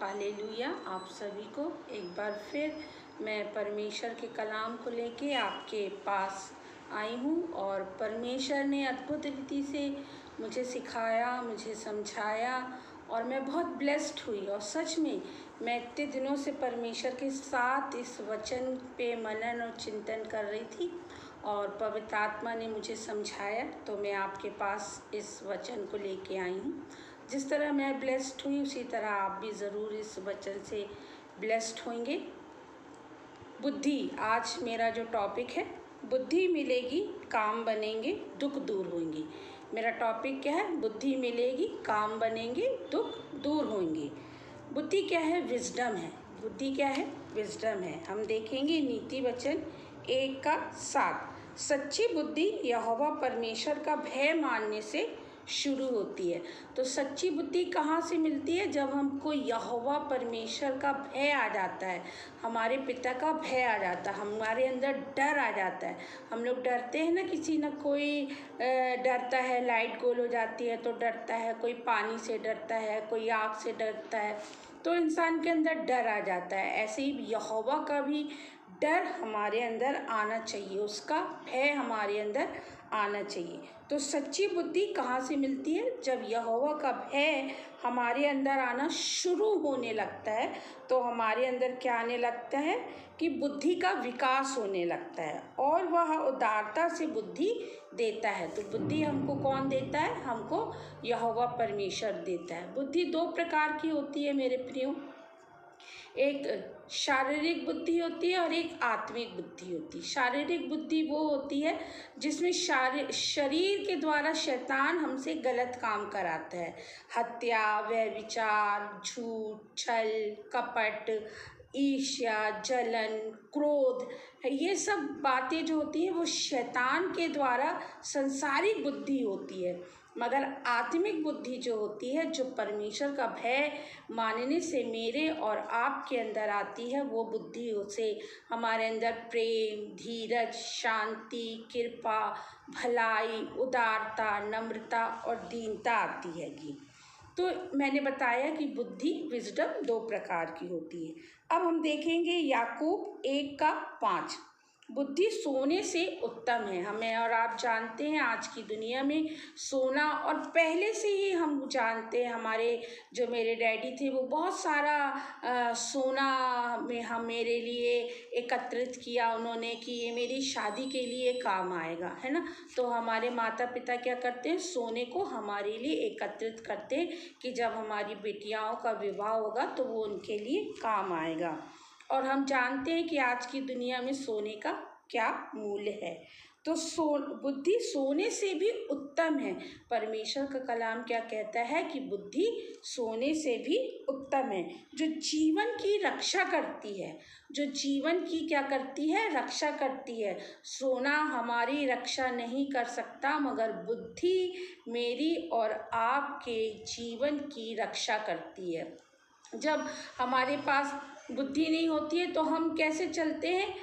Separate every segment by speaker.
Speaker 1: Hallelujah. आप सभी को एक बार फिर मैं परमेश्वर के कलाम को लेके आपके पास आई हूँ और परमेश्वर ने अद्भुत रीति से मुझे सिखाया, मुझे समझाया और मैं बहुत ब्लेस्ड हुई। और सच में मैं इतने दिनों से परमेश्वर के साथ इस वचन पे मनन और चिंतन कर रही थी और पवित्र आत्मा ने मुझे समझाया, तो मैं आपके पास इस वचन को लेके आई हूँ। जिस तरह मैं ब्लेस्ड हुई उसी तरह आप भी ज़रूर इस वचन से ब्लेस्ड होंगे। बुद्धि, आज मेरा जो टॉपिक है, बुद्धि मिलेगी काम बनेंगे दुख दूर होंगे। मेरा टॉपिक क्या है? बुद्धि मिलेगी काम बनेंगे दुख दूर होंगे। बुद्धि क्या है? विजडम है। बुद्धि क्या है? विजडम है। हम देखेंगे नीति वचन 1:7। सच्ची बुद्धि यहोवा परमेश्वर का भय मानने से शुरू होती है। तो सच्ची बुद्धि कहाँ से मिलती है? जब हमको यहोवा परमेश्वर का भय आ जाता है, हमारे पिता का भय आ जाता है, हमारे अंदर डर आ जाता है। हम लोग डरते हैं ना, किसी न कोई डरता है, लाइट गोल हो जाती है तो डरता है, कोई पानी से डरता है, कोई आग से डरता है, तो इंसान के अंदर डर आ जाता है। ऐसे ही यहोवा का भी डर हमारे अंदर आना चाहिए, उसका भय हमारे अंदर आना चाहिए। तो सच्ची बुद्धि कहाँ से मिलती है? जब यहोवा का भय हमारे अंदर आना शुरू होने लगता है तो हमारे अंदर क्या आने लगता है कि बुद्धि का विकास होने लगता है और वह उदारता से बुद्धि देता है। तो बुद्धि हमको कौन देता है? हमको यहोवा परमेश्वर देता है। बुद्धि दो प्रकार की होती है मेरे प्रियो, एक शारीरिक बुद्धि होती है और एक आत्मिक बुद्धि होती है। शारीरिक बुद्धि वो होती है जिसमें शरीर के द्वारा शैतान हमसे गलत काम कराता है। हत्या, व्यभिचार, झूठ, छल, कपट, ईर्ष्या, जलन, क्रोध, ये सब बातें जो होती हैं वो शैतान के द्वारा संसारिक बुद्धि होती है। मगर आत्मिक बुद्धि जो होती है, जो परमेश्वर का भय मानने से मेरे और आपके अंदर आती है, वो बुद्धि से हमारे अंदर प्रेम, धीरज, शांति, कृपा, भलाई, उदारता, नम्रता और दीनता आती हैगी। तो मैंने बताया कि बुद्धि, विजडम दो प्रकार की होती है। अब हम देखेंगे याकूब 1:5। बुद्धि सोने से उत्तम है। हमें और आप जानते हैं आज की दुनिया में सोना, और पहले से ही हम जानते हैं, हमारे जो मेरे डैडी थे वो बहुत सारा सोना में हम मेरे लिए एकत्रित किया उन्होंने कि ये मेरी शादी के लिए काम आएगा, है ना। तो हमारे माता पिता क्या करते हैं? सोने को हमारे लिए एकत्रित करते हैं कि जब हमारी बेटियों का विवाह होगा तो वो उनके लिए काम आएगा। और हम जानते हैं कि आज की दुनिया में सोने का क्या मूल्य है। तो बुद्धि सोने से भी उत्तम है। परमेश्वर का कलाम क्या कहता है कि बुद्धि सोने से भी उत्तम है, जो जीवन की रक्षा करती है। जो जीवन की क्या करती है? रक्षा करती है। सोना हमारी रक्षा नहीं कर सकता, मगर बुद्धि मेरी और आपके जीवन की रक्षा करती है। जब हमारे पास बुद्धि नहीं होती है तो हम कैसे चलते हैं?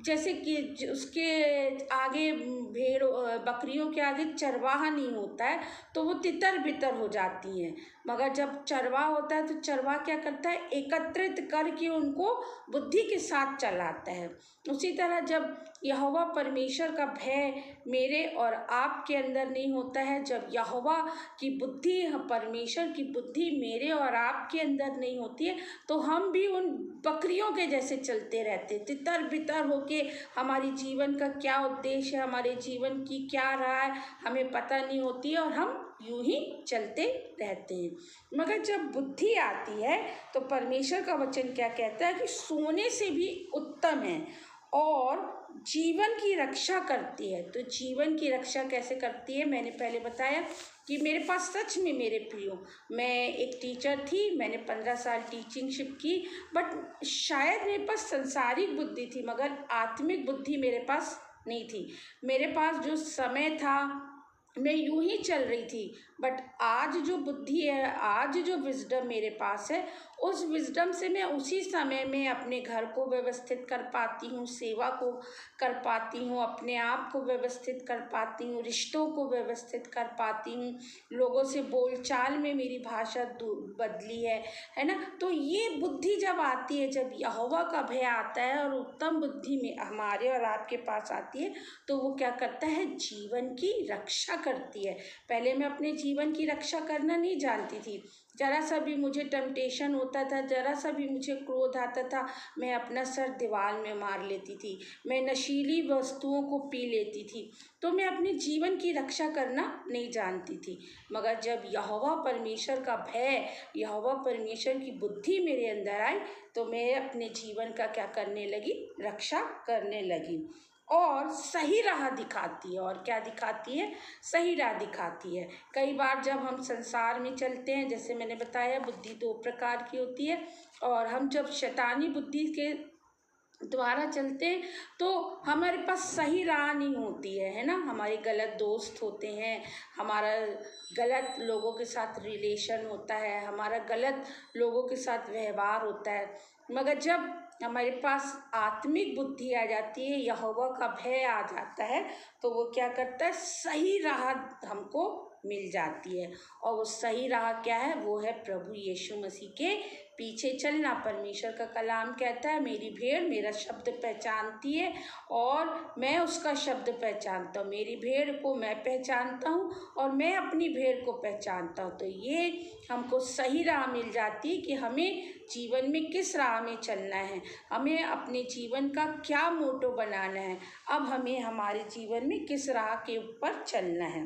Speaker 1: जैसे कि उसके आगे भेड़ बकरियों के आगे चरवाहा नहीं होता है तो वो तितर बितर हो जाती हैं। मगर जब चरवाहा होता है तो चरवाहा क्या करता है? एकत्रित करके उनको बुद्धि के साथ चलाता है। उसी तरह जब यहोवा परमेश्वर का भय मेरे और आपके अंदर नहीं होता है, जब यहोवा की बुद्धि, परमेश्वर की बुद्धि मेरे और आपके अंदर नहीं होती है, तो हम भी उन बकरियों के जैसे चलते रहते, तितर बितर होके। हमारी जीवन का क्या उद्देश्य है, हमारे जीवन की क्या राह है, हमें पता नहीं होती है और हम यूं ही चलते रहते हैं। मगर जब बुद्धि आती है तो परमेश्वर का वचन क्या कहता है कि सोने से भी उत्तम है और जीवन की रक्षा करती है। तो जीवन की रक्षा कैसे करती है? मैंने पहले बताया कि मेरे पास सच में मेरे प्रियो, मैं एक टीचर थी, मैंने 15 साल टीचिंगशिप की, बट शायद मेरे पास संसारिक बुद्धि थी मगर आत्मिक बुद्धि मेरे पास नहीं थी। मेरे पास जो समय था मैं यूं ही चल रही थी, बट आज जो बुद्धि है, आज जो विजडम मेरे पास है, उस विजडम से मैं उसी समय में अपने घर को व्यवस्थित कर पाती हूँ, सेवा को कर पाती हूँ, अपने आप को व्यवस्थित कर पाती हूँ, रिश्तों को व्यवस्थित कर पाती हूँ, लोगों से बोलचाल में मेरी भाषा बदली है ना। तो ये बुद्धि जब आती है, जब यहोवा का भय आता है और उत्तम बुद्धि में हमारे और आपके पास आती है, तो वो क्या करता है, जीवन की रक्षा करती है। पहले मैं अपने जीवन की रक्षा करना नहीं जानती थी। जरा सा भी मुझे टेम्पटेशन होता था, जरा सा भी मुझे क्रोध आता था, मैं अपना सर दीवार में मार लेती थी, मैं नशीली वस्तुओं को पी लेती थी। तो मैं अपने जीवन की रक्षा करना नहीं जानती थी। मगर जब यहोवा परमेश्वर का भय, यहोवा परमेश्वर की बुद्धि मेरे अंदर आई, तो मैं अपने जीवन का क्या करने लगी, रक्षा करने लगी। और सही राह दिखाती है। और क्या दिखाती है, सही राह दिखाती है। कई बार जब हम संसार में चलते हैं, जैसे मैंने बताया बुद्धि 2 प्रकार की होती है, और हम जब शैतानी बुद्धि के द्वारा चलते हैं तो हमारे पास सही राह नहीं होती है ना। हमारे गलत दोस्त होते हैं, हमारा गलत लोगों के साथ रिलेशन होता है, हमारा गलत लोगों के साथ व्यवहार होता है। मगर जब हमारे पास आत्मिक बुद्धि आ जाती है, यहोवा का भय आ जाता है, तो वो क्या करता है, सही राह हमको मिल जाती है। और वो सही राह क्या है, वो है प्रभु यीशु मसीह के पीछे चलना। परमेश्वर का कलाम कहता है, मेरी भेड़ मेरा शब्द पहचानती है और मैं उसका शब्द पहचानता हूँ। मेरी भेड़ को मैं पहचानता हूँ और मैं अपनी भेड़ को पहचानता हूँ। तो ये हमको सही राह मिल जाती है कि हमें जीवन में किस राह में चलना है, हमें अपने जीवन का क्या मोटो बनाना है, अब हमें हमारे जीवन में किस राह के ऊपर चलना है।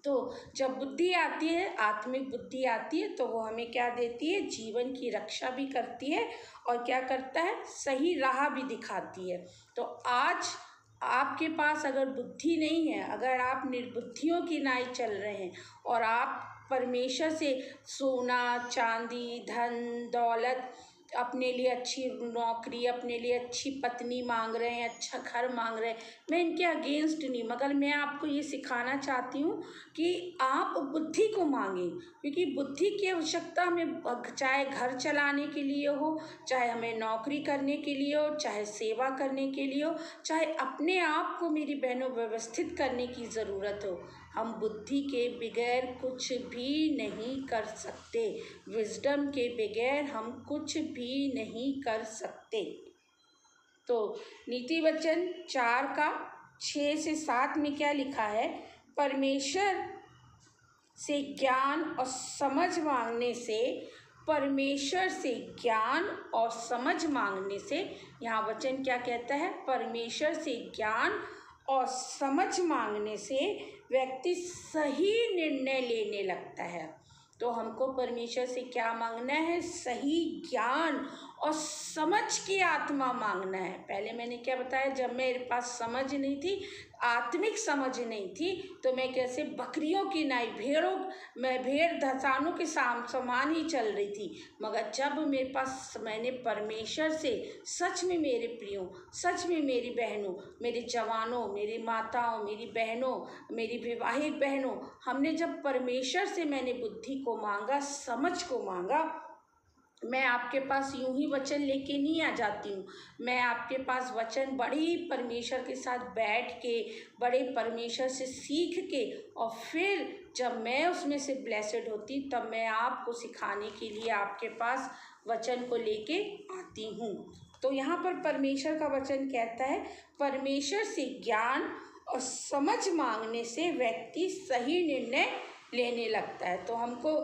Speaker 1: तो जब बुद्धि आती है, आत्मिक बुद्धि आती है, तो वो हमें क्या देती है, जीवन की रक्षा भी करती है और क्या करता है, सही राह भी दिखाती है। तो आज आपके पास अगर बुद्धि नहीं है, अगर आप निर्बुद्धियों की नाई चल रहे हैं और आप परमेश्वर से सोना चांदी धन दौलत, अपने लिए अच्छी नौकरी, अपने लिए अच्छी पत्नी मांग रहे हैं, अच्छा घर मांग रहे हैं, मैं इनके अगेंस्ट नहीं, मगर मैं आपको ये सिखाना चाहती हूँ कि आप बुद्धि को मांगें। क्योंकि बुद्धि की आवश्यकता हमें, चाहे घर चलाने के लिए हो, चाहे हमें नौकरी करने के लिए हो, चाहे सेवा करने के लिए हो, चाहे अपने आप को मेरी बहनों व्यवस्थित करने की ज़रूरत हो, हम बुद्धि के बगैर कुछ भी नहीं कर सकते। विजडम के बगैर हम कुछ भी नहीं कर सकते। तो नीति वचन 4 का 6 से 7 में क्या लिखा है, परमेश्वर से ज्ञान और समझ मांगने से, परमेश्वर से ज्ञान और समझ मांगने से, यहाँ वचन क्या कहता है, परमेश्वर से ज्ञान और समझ मांगने से व्यक्ति सही निर्णय लेने लगता है। तो हमको परमेश्वर से क्या मांगना है, सही ज्ञान और समझ की आत्मा मांगना है। पहले मैंने क्या बताया, जब मेरे पास समझ नहीं थी, आत्मिक समझ नहीं थी, तो मैं कैसे बकरियों की नाई, मैं भेड़ धसानों के समान ही चल रही थी। मगर जब मेरे पास, मैंने परमेश्वर से, सच में मेरे प्रियो, सच में मेरी बहनों, मेरे जवानों, मेरी माताओं, मेरी बहनों, मेरी विवाहित बहनों, हमने जब परमेश्वर से मैंने बुद्धि को मांगा, समझ को मांगा, मैं आपके पास यूं ही वचन लेके नहीं आ जाती हूँ। मैं आपके पास वचन बड़े परमेश्वर के साथ बैठ के, बड़े परमेश्वर से सीख के, और फिर जब मैं उसमें से ब्लेसेड होती, तब मैं आपको सिखाने के लिए आपके पास वचन को लेके आती हूँ। तो यहाँ पर परमेश्वर का वचन कहता है, परमेश्वर से ज्ञान और समझ मांगने से व्यक्ति सही निर्णय लेने लगता है। तो हमको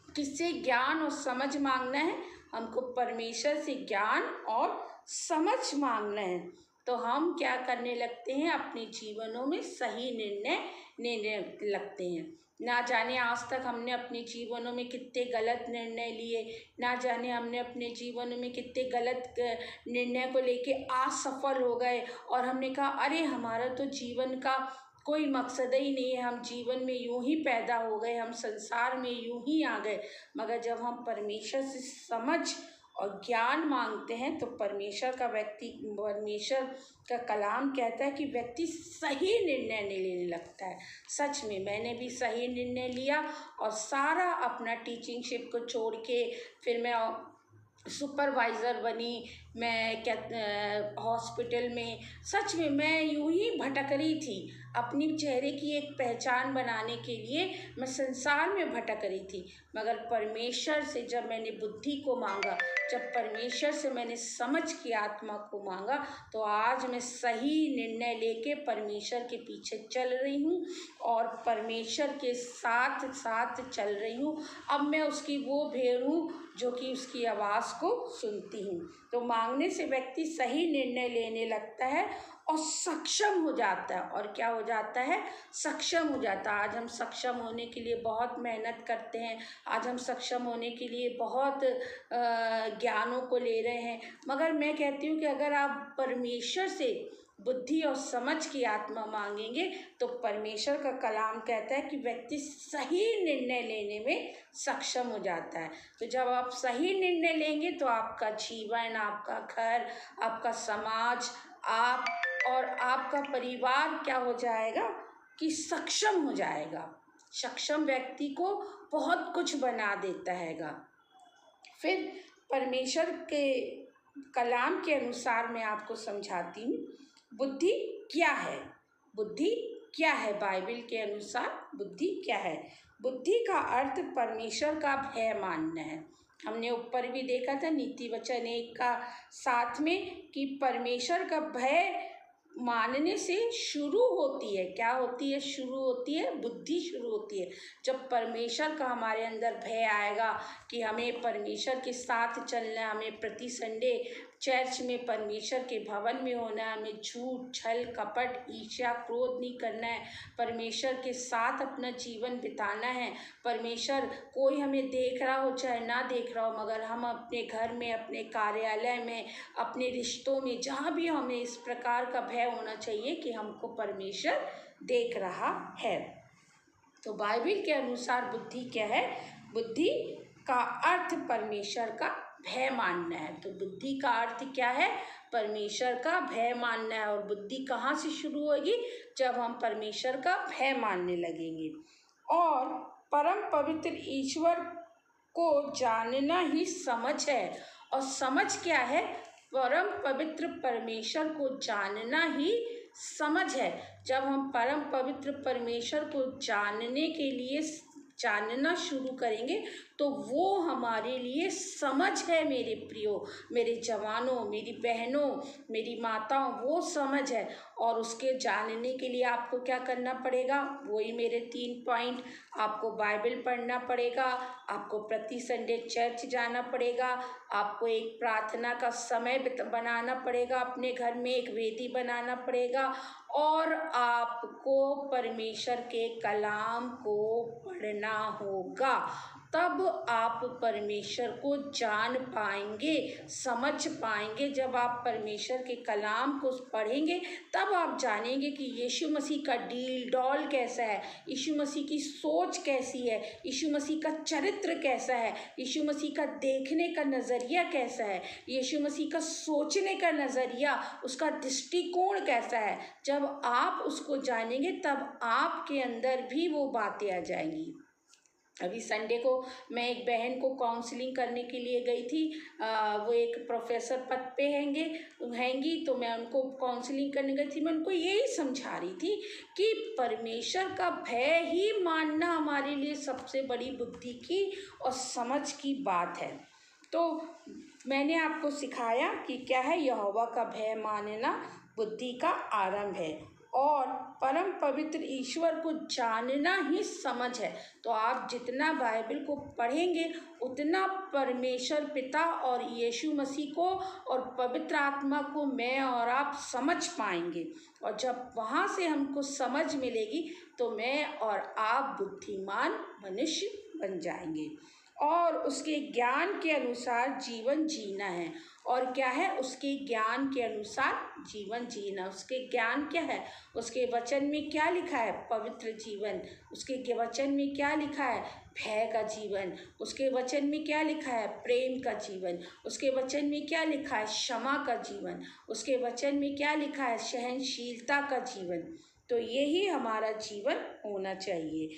Speaker 1: किससे ज्ञान और समझ मांगना है, हमको परमेश्वर से ज्ञान और समझ मांगना है। तो हम क्या करने लगते हैं, अपने जीवनों में सही निर्णय लेने लगते हैं। ना जाने आज तक हमने अपने जीवनों में कितने गलत निर्णय लिए, ना जाने हमने अपने जीवनों में कितने गलत निर्णय को लेके असफल हो गए, और हमने कहा अरे हमारा तो जीवन का कोई मकसद ही नहीं है, हम जीवन में यूं ही पैदा हो गए, हम संसार में यूं ही आ गए। मगर जब हम परमेश्वर से समझ और ज्ञान मांगते हैं तो परमेश्वर का कलाम कहता है कि व्यक्ति सही निर्णय नहीं लेने लगता है। सच में मैंने भी सही निर्णय लिया और सारा अपना टीचिंगशिप को छोड़ के फिर मैं सुपरवाइज़र बनी। मैं हॉस्पिटल में सच में मैं यूं ही भटक रही थी, अपनी चेहरे की एक पहचान बनाने के लिए मैं संसार में भटक रही थी। मगर परमेश्वर से जब मैंने बुद्धि को मांगा, जब परमेश्वर से मैंने समझ की आत्मा को मांगा, तो आज मैं सही निर्णय लेके परमेश्वर के पीछे चल रही हूँ और परमेश्वर के साथ साथ चल रही हूँ। अब मैं उसकी वो भेड़ हूँ जो कि उसकी आवाज़ को सुनती हूँ। तो मांगने से व्यक्ति सही निर्णय लेने लगता है और सक्षम हो जाता है। और क्या हो जाता है? सक्षम हो जाता है। आज हम सक्षम होने के लिए बहुत मेहनत करते हैं, आज हम सक्षम होने के लिए बहुत ज्ञानों को ले रहे हैं। मगर मैं कहती हूँ कि अगर आप परमेश्वर से बुद्धि और समझ की आत्मा मांगेंगे तो परमेश्वर का कलाम कहता है कि व्यक्ति सही निर्णय लेने में सक्षम हो जाता है। तो जब आप सही निर्णय लेंगे तो आपका जीवन, आपका घर, आपका समाज, आप और आपका परिवार क्या हो जाएगा कि सक्षम हो जाएगा। सक्षम व्यक्ति को बहुत कुछ बना देता हैगा। फिर परमेश्वर के कलाम के अनुसार मैं आपको समझाती हूँ बुद्धि क्या है। बुद्धि क्या है? बाइबल के अनुसार बुद्धि क्या है? बुद्धि का अर्थ परमेश्वर का भय मानना है। हमने ऊपर भी देखा था नीति वचन 1:7 में कि परमेश्वर का भय मानने से शुरू होती है। क्या होती है? शुरू होती है, बुद्धि शुरू होती है। जब परमेश्वर का हमारे अंदर भय आएगा कि हमें परमेश्वर के साथ चलना है, हमें प्रति संडे चर्च में परमेश्वर के भवन में होना है, हमें झूठ, छल, कपट, ईर्ष्या, क्रोध नहीं करना है, परमेश्वर के साथ अपना जीवन बिताना है। परमेश्वर कोई हमें देख रहा हो चाहे ना देख रहा हो, मगर हम अपने घर में, अपने कार्यालय में, अपने रिश्तों में, जहाँ भी हमें इस प्रकार का भय होना चाहिए कि हमको परमेश्वर देख रहा है। तो बाइबल के अनुसार बुद्धि क्या है? बुद्धि का अर्थ परमेश्वर का भय मानना है। तो बुद्धि का अर्थ क्या है? परमेश्वर का भय मानना है। और बुद्धि कहाँ से शुरू होगी? जब हम परमेश्वर का भय मानने लगेंगे। और परम पवित्र ईश्वर को जानना ही समझ है। और समझ क्या है? परम पवित्र परमेश्वर को जानना ही समझ है। जब हम परम पवित्र परमेश्वर को जानना शुरू करेंगे तो वो हमारे लिए समझ है। मेरे प्रियो, मेरे जवानों, मेरी बहनों, मेरी माताओं, वो समझ है। और उसके जानने के लिए आपको क्या करना पड़ेगा? वही मेरे 3 पॉइंट। आपको बाइबल पढ़ना पड़ेगा, आपको प्रति संडे चर्च जाना पड़ेगा, आपको एक प्रार्थना का समय बनाना पड़ेगा, अपने घर में एक वेदी बनाना पड़ेगा, और आपको परमेश्वर के कलाम को पढ़ना होगा। तब आप परमेश्वर को जान पाएंगे, समझ पाएंगे। जब आप परमेश्वर के कलाम को पढ़ेंगे तब आप जानेंगे कि यीशु मसीह का डील डॉल कैसा है, यीशु मसीह की सोच कैसी है, यीशु मसीह का चरित्र कैसा है, यीशु मसीह का देखने का नज़रिया कैसा है, यीशु मसीह का सोचने का नज़रिया, उसका दृष्टिकोण कैसा है। जब आप उसको जानेंगे तब आपके अंदर भी वो बातें आ जाएंगी। अभी संडे को मैं एक बहन को काउंसलिंग करने के लिए गई थी। वो एक प्रोफेसर पद पे हैंगी, तो मैं उनको काउंसलिंग करने गई थी। मैं उनको यही समझा रही थी कि परमेश्वर का भय ही मानना हमारे लिए सबसे बड़ी बुद्धि की और समझ की बात है। तो मैंने आपको सिखाया कि क्या है यहोवा का भय मानना बुद्धि का आरंभ है और परम पवित्र ईश्वर को जानना ही समझ है। तो आप जितना बाइबल को पढ़ेंगे उतना परमेश्वर पिता और यीशु मसीह को और पवित्र आत्मा को मैं और आप समझ पाएंगे। और जब वहाँ से हमको समझ मिलेगी तो मैं और आप बुद्धिमान मनुष्य बन जाएंगे। और उसके ज्ञान के अनुसार जीवन जीना है। और क्या है? उसके ज्ञान के अनुसार जीवन जीना। उसके ज्ञान क्या है? उसके वचन में क्या लिखा है? पवित्र जीवन। उसके वचन में क्या लिखा है? भय का जीवन। उसके वचन में क्या लिखा है? प्रेम का जीवन। उसके वचन में क्या लिखा है? क्षमा का जीवन। उसके वचन में क्या लिखा है? सहनशीलता का जीवन। तो यही हमारा जीवन होना चाहिए।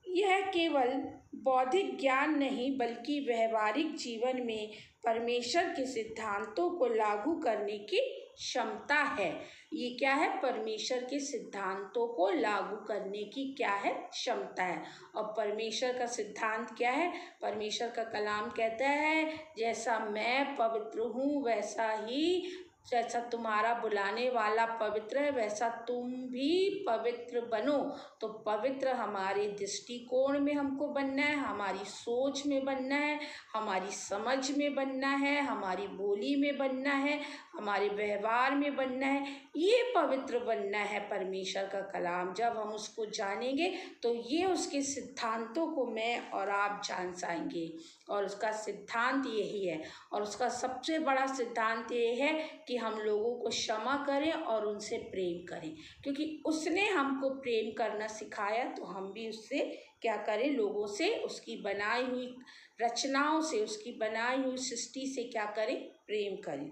Speaker 1: यह केवल बौद्धिक ज्ञान नहीं बल्कि व्यवहारिक जीवन में परमेश्वर के सिद्धांतों को लागू करने की क्षमता है। ये क्या है? परमेश्वर के सिद्धांतों को लागू करने की क्या है? क्षमता है। और परमेश्वर का सिद्धांत क्या है? परमेश्वर का कलाम कहता है, जैसा मैं पवित्र हूँ वैसा ही, जैसा तुम्हारा बुलाने वाला पवित्र है वैसा तुम भी पवित्र बनो। तो पवित्र हमारे दृष्टिकोण में हमको बनना है, हमारी सोच में बनना है, हमारी समझ में बनना है, हमारी बोली में बनना है, हमारे व्यवहार में बनना है। ये पवित्र बनना है परमेश्वर का कलाम। जब हम उसको जानेंगे तो ये उसके सिद्धांतों को मैं और आप जान पाएंगे। और उसका सिद्धांत यही है। और उसका सबसे बड़ा सिद्धांत ये है कि हम लोगों को क्षमा करें और उनसे प्रेम करें, क्योंकि उसने हमको प्रेम करना सिखाया। तो हम भी उससे क्या करें? लोगों से, उसकी बनाई हुई रचनाओं से, उसकी बनाई हुई सृष्टि से क्या करें? प्रेम करें।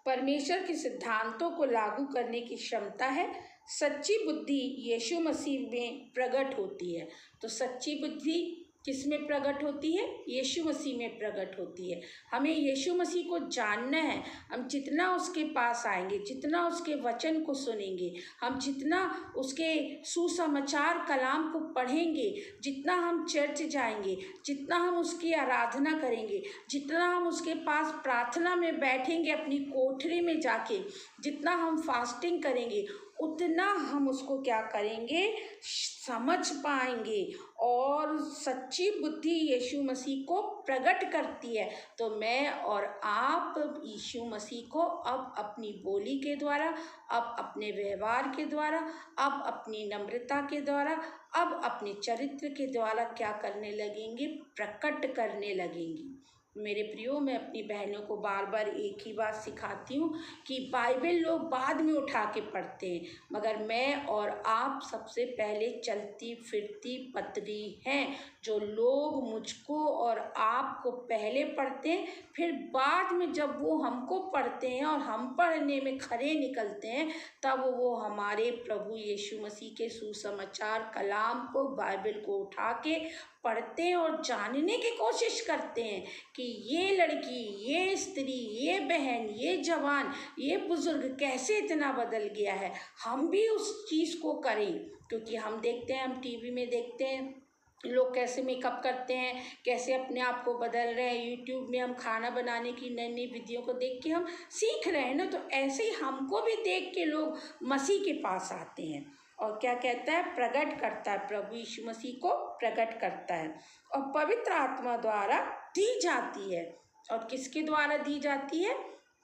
Speaker 1: परमेश्वर के सिद्धांतों को लागू करने की क्षमता है। सच्ची बुद्धि यीशु मसीह में प्रकट होती है। तो सच्ची बुद्धि किस में प्रकट होती है? यीशु मसीह में प्रकट होती है। हमें यीशु मसीह को जानना है। हम जितना उसके पास आएंगे, जितना उसके वचन को सुनेंगे, हम जितना उसके सुसमाचार कलाम को पढ़ेंगे, जितना हम चर्च जाएंगे, जितना हम उसकी आराधना करेंगे, जितना हम उसके पास प्रार्थना में बैठेंगे अपनी कोठरी में जाके, जितना हम फास्टिंग करेंगे, उतना हम उसको क्या करेंगे? समझ पाएंगे। और सच्ची बुद्धि यीशु मसीह को प्रकट करती है। तो मैं और आप यीशु मसीह को अब अपनी बोली के द्वारा, अब अपने व्यवहार के द्वारा, अब अपनी नम्रता के द्वारा, अब अपने चरित्र के द्वारा क्या करने लगेंगे? प्रकट करने लगेंगे। मेरे प्रियो, मैं अपनी बहनों को बार बार एक ही बात सिखाती हूँ कि बाइबल लोग बाद में उठा के पढ़ते हैं, मगर मैं और आप सबसे पहले चलती फिरती पत्री हैं। जो लोग मुझको और आपको पहले पढ़ते हैं, फिर बाद में जब वो हमको पढ़ते हैं और हम पढ़ने में खरे निकलते हैं, तब वो हमारे प्रभु यीशु मसीह के सुसमाचार कलाम को, बाइबल को उठा के पढ़ते हैं और जानने की कोशिश करते हैं कि ये लड़की, ये स्त्री, ये बहन, ये जवान, ये बुजुर्ग कैसे इतना बदल गया है। हम भी उस चीज़ को करें, क्योंकि हम देखते हैं, हम टीवी में देखते हैं लोग कैसे मेकअप करते हैं, कैसे अपने आप को बदल रहे हैं। यूट्यूब में हम खाना बनाने की नई नई विधियों को देख के हम सीख रहे हैं ना। तो ऐसे ही हमको भी देख के लोग मसीह के पास आते हैं और क्या कहता है? प्रकट करता है, प्रभु यीशु मसीह को प्रकट करता है। और पवित्र आत्मा द्वारा दी जाती है। और किसके द्वारा दी जाती है?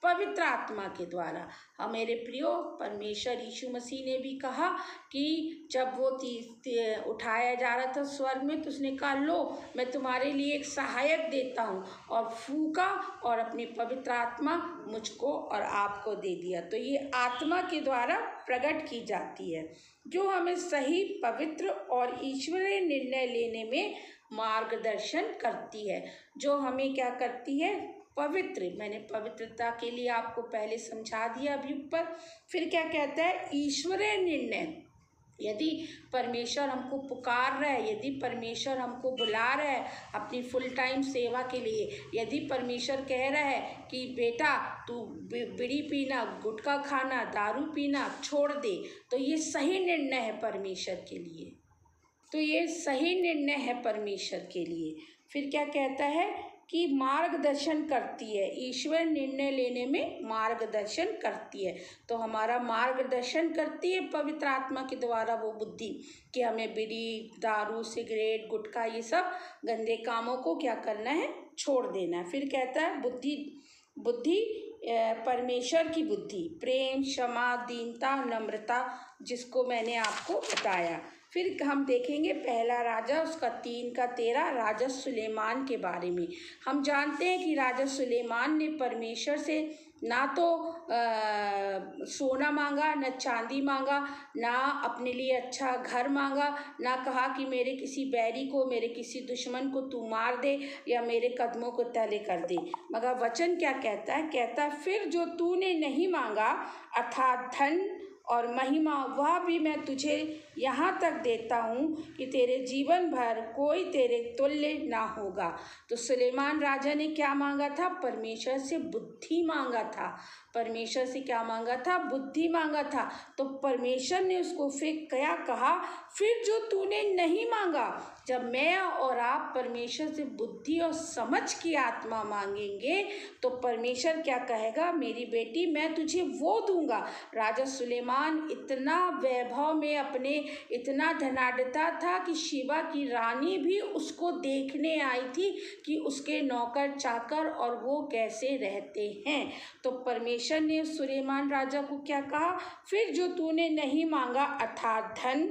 Speaker 1: पवित्र आत्मा के द्वारा। हाँ मेरे प्रियो, परमेश्वर यीशु मसीह ने भी कहा कि जब वो उठाया जा रहा था स्वर्ग में, तो उसने कहा, लो मैं तुम्हारे लिए एक सहायक देता हूँ, और फूका और अपनी पवित्र आत्मा मुझको और आपको दे दिया। तो ये आत्मा के द्वारा प्रकट की जाती है, जो हमें सही, पवित्र और ईश्वरीय निर्णय लेने में मार्गदर्शन करती है। जो हमें क्या करती है? पवित्र। मैंने पवित्रता के लिए आपको पहले समझा दिया अभी ऊपर। फिर क्या कहता है? ईश्वरीय निर्णय। यदि परमेश्वर हमको पुकार रहा है, यदि परमेश्वर हमको बुला रहा है अपनी फुल टाइम सेवा के लिए, यदि परमेश्वर कह रहा है कि बेटा तू बीड़ी पीना, गुटखा खाना, दारू पीना छोड़ दे, तो ये सही निर्णय है परमेश्वर के लिए। तो ये सही निर्णय है परमेश्वर के लिए। फिर क्या कहता है? कि मार्गदर्शन करती है, ईश्वर निर्णय लेने में मार्गदर्शन करती है। तो हमारा मार्गदर्शन करती है पवित्र आत्मा के द्वारा वो बुद्धि, कि हमें बीड़ी, दारू, सिगरेट, गुटखा, ये सब गंदे कामों को क्या करना है? छोड़ देना है। फिर कहता है बुद्धि परमेश्वर की बुद्धि, प्रेम, क्षमा, दीनता, नम्रता, जिसको मैंने आपको बताया। फिर हम देखेंगे पहला राजा उसका 3 का 13 राजा सुलेमान के बारे में। हम जानते हैं कि राजा सुलेमान ने परमेश्वर से ना तो सोना मांगा, न चांदी मांगा, ना अपने लिए अच्छा घर मांगा, ना कहा कि मेरे किसी बैरी को, मेरे किसी दुश्मन को तू मार दे या मेरे कदमों को तले कर दे। मगर वचन क्या कहता है? कहता है फिर जो तूने नहीं मांगा अर्थात धन और महिमा, वह भी मैं तुझे यहाँ तक देता हूँ कि तेरे जीवन भर कोई तेरे तुल्य ना होगा। तो सुलेमान राजा ने क्या मांगा था? परमेश्वर से बुद्धि मांगा था। परमेश्वर से क्या मांगा था? बुद्धि मांगा था। तो परमेश्वर ने उसको फिर क्या कहा? फिर जो तूने नहीं मांगा। जब मैं और आप परमेश्वर से बुद्धि और समझ की आत्मा मांगेंगे तो परमेश्वर क्या कहेगा? मेरी बेटी मैं तुझे वो दूंगा। राजा सुलेमान इतना वैभव में अपने इतना धनाढ्यता था कि शिवा की रानी भी उसको देखने आई थी कि उसके नौकर चाकर और वो कैसे रहते हैं। तो परमेश्वर ने सुलेमान राजा को क्या कहा? फिर जो तूने नहीं मांगा अर्थात धन।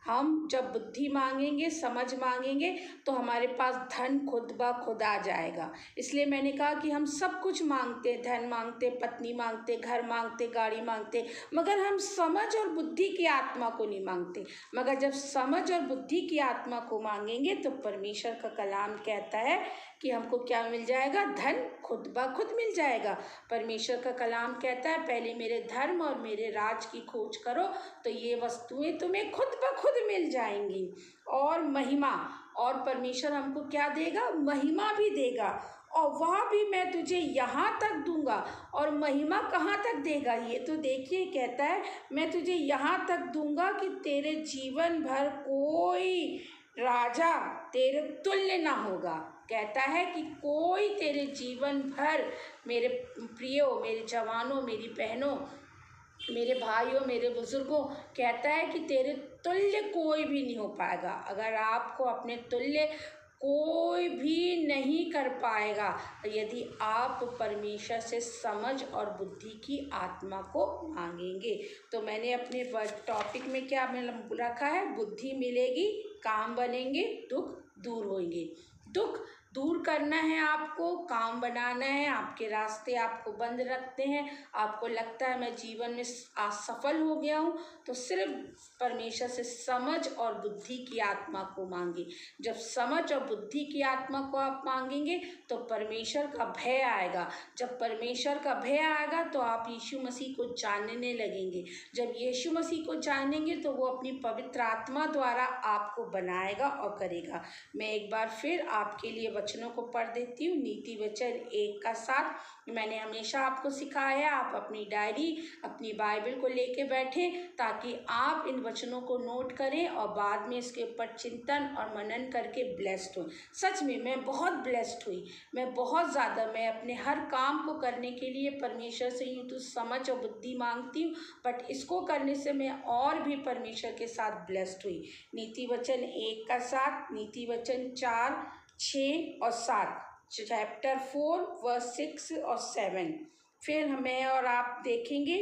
Speaker 1: हम जब बुद्धि मांगेंगे, समझ मांगेंगे तो हमारे पास धन खुद ब खुद आ जाएगा। इसलिए मैंने कहा कि हम सब कुछ मांगते, धन मांगते, पत्नी मांगते, घर मांगते, गाड़ी मांगते, मगर हम समझ और बुद्धि की आत्मा को नहीं मांगते। मगर जब समझ और बुद्धि की आत्मा को मांगेंगे तो परमेश्वर का कलाम कहता है कि हमको क्या मिल जाएगा? धन खुद ब खुद मिल जाएगा। परमेश्वर का कलाम कहता है पहले मेरे धर्म और मेरे राज की खोज करो तो ये वस्तुएं तुम्हें खुद ब खुद मिल जाएंगी। और महिमा, और परमेश्वर हमको क्या देगा? महिमा भी देगा, और वह भी मैं तुझे यहाँ तक दूंगा। और महिमा कहाँ तक देगा? ये तो देखिए कहता है मैं तुझे यहाँ तक दूंगा कि तेरे जीवन भर कोई राजा तेरे तुल्य ना होगा। कहता है कि कोई तेरे जीवन भर, मेरे प्रियो, मेरे जवानों, मेरी बहनों, मेरे भाइयों, मेरे बुजुर्गों, कहता है कि तेरे तुल्य कोई भी नहीं हो पाएगा। अगर आपको अपने तुल्य कोई भी नहीं कर पाएगा यदि आप परमेश्वर से समझ और बुद्धि की आत्मा को मांगेंगे। तो मैंने अपने टॉपिक में क्या रखा है? बुद्धि मिलेगी, काम बनेंगे, दुख दूर होंगे। दुख दूर करना है आपको, काम बनाना है। आपके रास्ते आपको बंद रखते हैं, आपको लगता है मैं जीवन में असफल हो गया हूँ, तो सिर्फ परमेश्वर से समझ और बुद्धि की आत्मा को मांगे। जब समझ और बुद्धि की आत्मा को आप मांगेंगे तो परमेश्वर का भय आएगा। जब परमेश्वर का भय आएगा तो आप यीशु मसीह को जानने लगेंगे। जब यीशु मसीह को जानेंगे तो वो अपनी पवित्र आत्मा द्वारा आपको बनाएगा और करेगा। मैं एक बार फिर आपके लिए वचनों को पढ़ देती हूँ। नीति वचन 1 का 7 मैंने हमेशा आपको सिखाया है। आप अपनी डायरी, अपनी बाइबल को लेके बैठें ताकि आप इन वचनों को नोट करें और बाद में इसके ऊपर चिंतन और मनन करके ब्लेस्ड हो। सच में मैं बहुत ब्लेस्ड हुई, मैं बहुत ज़्यादा, मैं अपने हर काम को करने के लिए परमेश्वर से यूँ तो समझ और बुद्धि मांगती हूँ, बट इसको करने से मैं और भी परमेश्वर के साथ ब्लेस्ड हुई। नीति वचन 1 का 7, नीति वचन 4, 6 और 7, चैप्टर 4 वर्स 6 और 7। फिर हमें और आप देखेंगे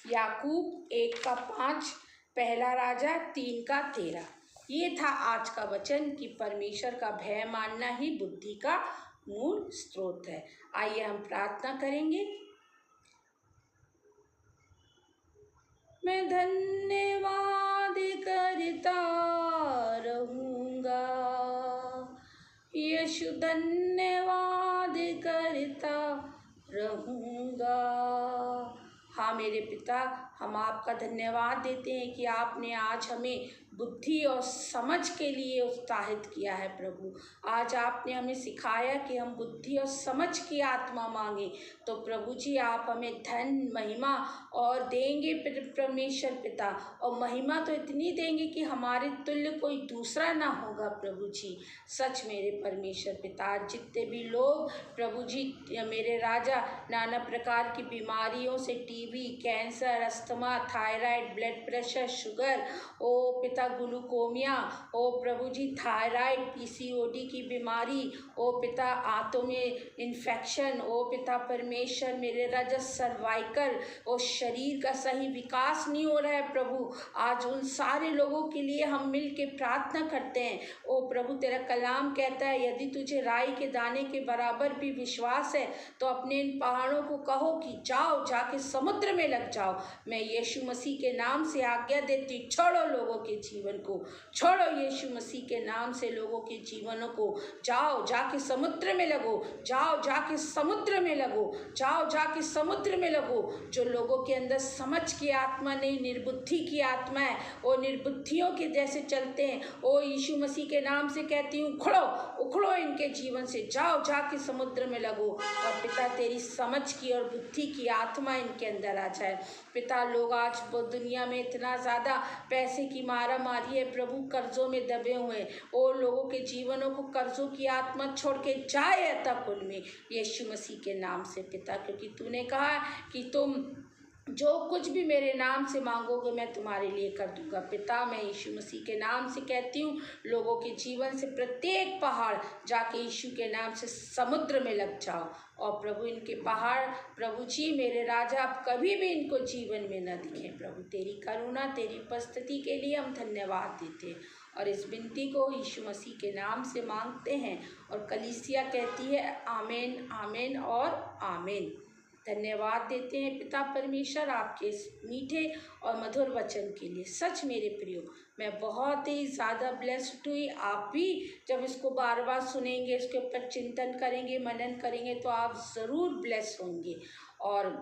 Speaker 1: याकूब 1 का 5, पहला राजा 3 का 13। ये था आज का वचन कि परमेश्वर का भय मानना ही बुद्धि का मूल स्रोत है। आइए हम प्रार्थना करेंगे। मैं धन्यवाद करता रहूँगा, यीशु धन्यवाद करता रहूँगा। हाँ मेरे पिता, हम आपका धन्यवाद देते हैं कि आपने आज हमें बुद्धि और समझ के लिए उत्साहित किया है। प्रभु, आज आपने हमें सिखाया कि हम बुद्धि और समझ की आत्मा मांगे तो प्रभु जी आप हमें धन, महिमा और देंगे परमेश्वर पिता। और महिमा तो इतनी देंगे कि हमारे तुल्य कोई दूसरा ना होगा। प्रभु जी सच मेरे परमेश्वर पिता, जितने भी लोग प्रभु जी मेरे राजा नाना प्रकार की बीमारियों से, TB, cancer, asthma, thyroid, blood pressure, sugar, ओ पिता ग्लूकोमिया, ओ प्रभु जी थायराइड, पीसीओडी की बीमारी, ओ पिता आंतों में इन्फेक्शन, ओ पिता परमेश्वर मेरे राजा सर्वाइकल, ओ शरीर का सही विकास नहीं हो रहा है प्रभु, आज उन सारे लोगों के लिए हम मिल के प्रार्थना करते हैं। ओ प्रभु तेरा कलाम कहता है यदि तुझे राई के दाने के बराबर भी विश्वास है तो अपने इन पहाड़ों को कहो कि जाओ, जाके समुद्र में लग जाओ। मैं यीशु मसीह के नाम से आज्ञा देती, छोड़ो लोगों के जीवन को, छोड़ो यीशु मसीह के नाम से लोगों के जीवनों को, जाओ जाके समुद्र में लगो, जाओ जाके समुद्र में लगो, जाओ जाके समुद्र में लगो। जो लोगों के अंदर समझ की आत्मा नहीं, निर्बुद्धि की आत्मा है, वो निर्बुद्धियों के जैसे चलते हैं, ओ यीशु मसीह के नाम से कहती हूँ उखड़ो, उखड़ो इनके जीवन से, जाओ जाके समुद्र में लगो। और पिता तेरी समझ की और बुद्धि की आत्मा इनके अंदर आ जाए। पिता लोग आज दुनिया में इतना ज़्यादा पैसे की मारा मारी है प्रभु, कर्जों में दबे हुए, और लोगों के जीवनों को कर्जों की आत्मा छोड़ के जाए अतः कुल में यीशु मसीह के नाम से पिता, क्योंकि तूने कहा कि तुम जो कुछ भी मेरे नाम से मांगोगे मैं तुम्हारे लिए कर दूंगा। पिता मैं यीशु मसीह के नाम से कहती हूँ लोगों के जीवन से प्रत्येक पहाड़ जाके यीशु के नाम से समुद्र में लग जाओ। और प्रभु इनके पहाड़ प्रभु जी मेरे राजा अब कभी भी इनको जीवन में न दिखें। प्रभु तेरी करुणा तेरी उपस्थिति के लिए हम धन्यवाद देते हैं और इस विनती को यीशु मसीह के नाम से मांगते हैं। और कलीसिया कहती है आमीन, आमीन और आमीन। धन्यवाद देते हैं पिता परमेश्वर आपके इस मीठे और मधुर वचन के लिए। सच मेरे प्रियो मैं बहुत ही ज़्यादा ब्लेस्ड हुई। आप भी जब इसको बार बार सुनेंगे, इसके ऊपर चिंतन करेंगे, मनन करेंगे तो आप ज़रूर ब्लेस होंगे। और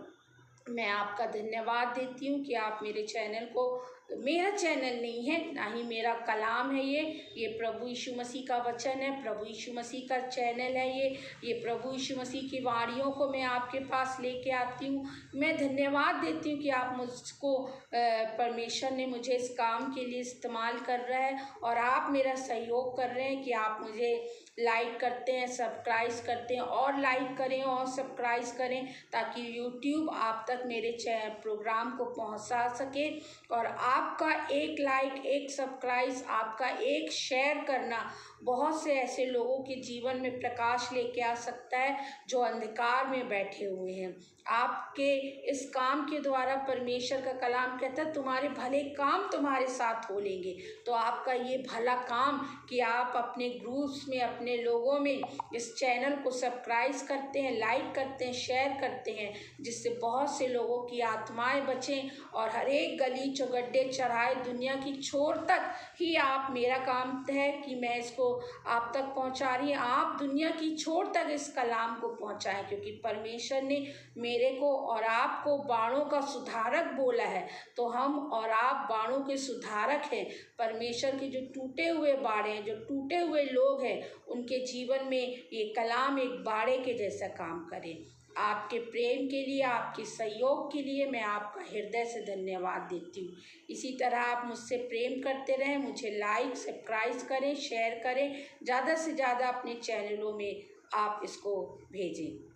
Speaker 1: मैं आपका धन्यवाद देती हूँ कि आप मेरे चैनल को, मेरा चैनल नहीं है ना ही मेरा कलाम है ये प्रभु यीशु मसीह का वचन है, प्रभु यीशु मसीह का चैनल है ये प्रभु यीशु मसीह की वाणियों को मैं आपके पास लेके आती हूँ। मैं धन्यवाद देती हूँ कि आप मुझको परमेश्वर ने मुझे इस काम के लिए इस्तेमाल कर रहा है और आप मेरा सहयोग कर रहे हैं कि आप मुझे लाइक करते हैं, सब्सक्राइब करते हैं और लाइक करें और सब्सक्राइब करें ताकि यूट्यूब आप तक मेरे प्रोग्राम को पहुंचा सके। और आपका एक लाइक, एक सब्सक्राइब, आपका एक शेयर करना बहुत से ऐसे लोगों के जीवन में प्रकाश लेके आ सकता है जो अंधकार में बैठे हुए हैं। आपके इस काम के द्वारा परमेश्वर का कलाम कहता है तुम्हारे भले काम तुम्हारे साथ हो लेंगे। तो आपका ये भला काम कि आप अपने ग्रुप्स में, अपने लोगों में इस चैनल को सब्सक्राइब करते हैं, लाइक करते हैं, शेयर करते हैं, जिससे बहुत से लोगों की आत्माएं बचें और हर एक गली चौगड्डे चौराहे दुनिया की छोर तक ही आप, मेरा काम है कि मैं इसको आप तक पहुंचा रही हूँ, आप दुनिया की छोर तक इस कलाम को पहुंचाएं, क्योंकि परमेश्वर ने मेरे को और आपको बाणों का सुधारक बोला है। तो हम और आप बाणों के सुधारक हैं। परमेश्वर के जो टूटे हुए बाड़े हैं, जो टूटे हुए लोग हैं, उनके जीवन में ये कलाम एक बाड़े के जैसा काम करे। आपके प्रेम के लिए, आपके सहयोग के लिए मैं आपका हृदय से धन्यवाद देती हूँ। इसी तरह आप मुझसे प्रेम करते रहें, मुझे लाइक सब्सक्राइब करें, शेयर करें, ज़्यादा से ज़्यादा अपने चैनलों में आप इसको भेजें।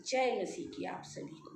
Speaker 1: जय मसीह की आप सभी को।